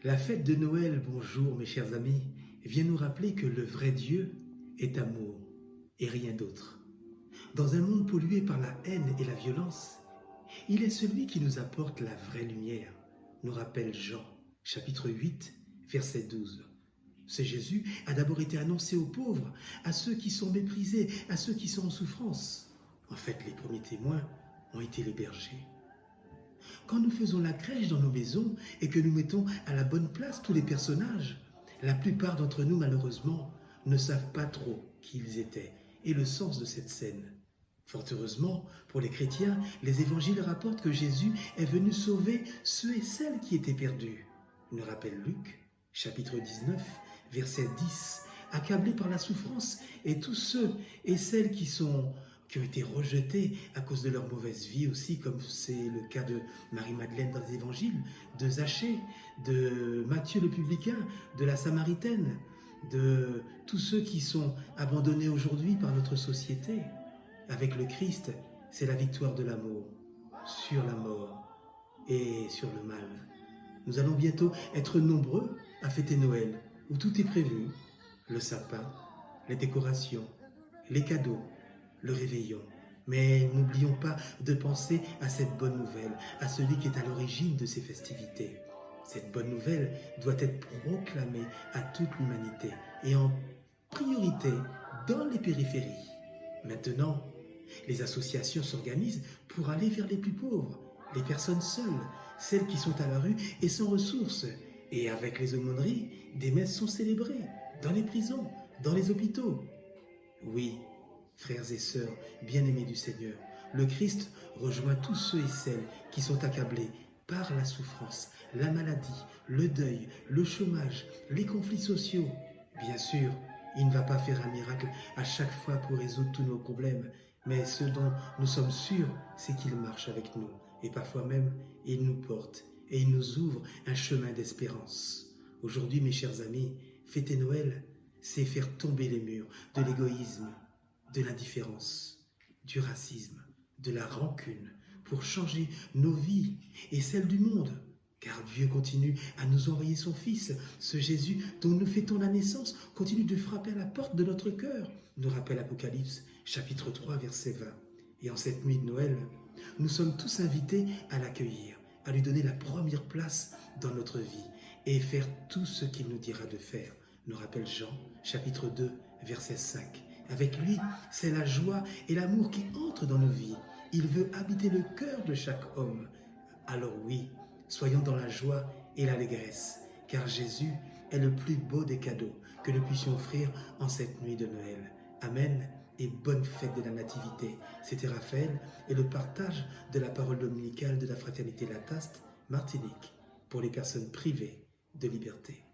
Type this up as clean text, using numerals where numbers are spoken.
La fête de Noël, bonjour mes chers amis, vient nous rappeler que le vrai Dieu est amour et rien d'autre. Dans un monde pollué par la haine et la violence, il est celui qui nous apporte la vraie lumière, nous rappelle Jean, chapitre 8, verset 12. Ce Jésus a d'abord été annoncé aux pauvres, à ceux qui sont méprisés, à ceux qui sont en souffrance. En fait, les premiers témoins ont été les bergers. Quand nous faisons la crèche dans nos maisons et que nous mettons à la bonne place tous les personnages, la plupart d'entre nous, malheureusement, ne savent pas trop qui ils étaient et le sens de cette scène. Fort heureusement, pour les chrétiens, les évangiles rapportent que Jésus est venu sauver ceux et celles qui étaient perdus. Nous rappelle Luc, chapitre 19, verset 10, accablés par la souffrance, et tous ceux et celles qui ont été rejetés à cause de leur mauvaise vie aussi, comme c'est le cas de Marie-Madeleine dans les évangiles, de Zachée, de Matthieu le publicain, de la Samaritaine, de tous ceux qui sont abandonnés aujourd'hui par notre société. Avec le Christ, c'est la victoire de l'amour sur la mort et sur le mal. Nous allons bientôt être nombreux à fêter Noël, où tout est prévu, le sapin, les décorations, les cadeaux, le réveillon. Mais n'oublions pas de penser à cette bonne nouvelle, à celui qui est à l'origine de ces festivités. Cette bonne nouvelle doit être proclamée à toute l'humanité et en priorité dans les périphéries. Maintenant, les associations s'organisent pour aller vers les plus pauvres, les personnes seules, celles qui sont à la rue et sans ressources. Et avec les aumôneries, des messes sont célébrées dans les prisons, dans les hôpitaux. Oui, frères et sœurs, bien-aimés du Seigneur, le Christ rejoint tous ceux et celles qui sont accablés par la souffrance, la maladie, le deuil, le chômage, les conflits sociaux. Bien sûr, il ne va pas faire un miracle à chaque fois pour résoudre tous nos problèmes, mais ce dont nous sommes sûrs, c'est qu'il marche avec nous, et parfois même, il nous porte, et il nous ouvre un chemin d'espérance. Aujourd'hui, mes chers amis, fêter Noël, c'est faire tomber les murs de l'égoïsme, de l'indifférence, du racisme, de la rancune, pour changer nos vies et celles du monde. Car Dieu continue à nous envoyer son Fils, ce Jésus dont nous fêtons la naissance, continue de frapper à la porte de notre cœur, nous rappelle Apocalypse, chapitre 3, verset 20. Et en cette nuit de Noël, nous sommes tous invités à l'accueillir, à lui donner la première place dans notre vie et faire tout ce qu'il nous dira de faire, nous rappelle Jean, chapitre 2, verset 5. Avec lui, c'est la joie et l'amour qui entrent dans nos vies. Il veut habiter le cœur de chaque homme. Alors oui, soyons dans la joie et l'allégresse, car Jésus est le plus beau des cadeaux que nous puissions offrir en cette nuit de Noël. Amen et bonne fête de la Nativité. C'était Raphaël et le partage de la parole dominicale de la Fraternité Lataste, Martinique, pour les personnes privées de liberté.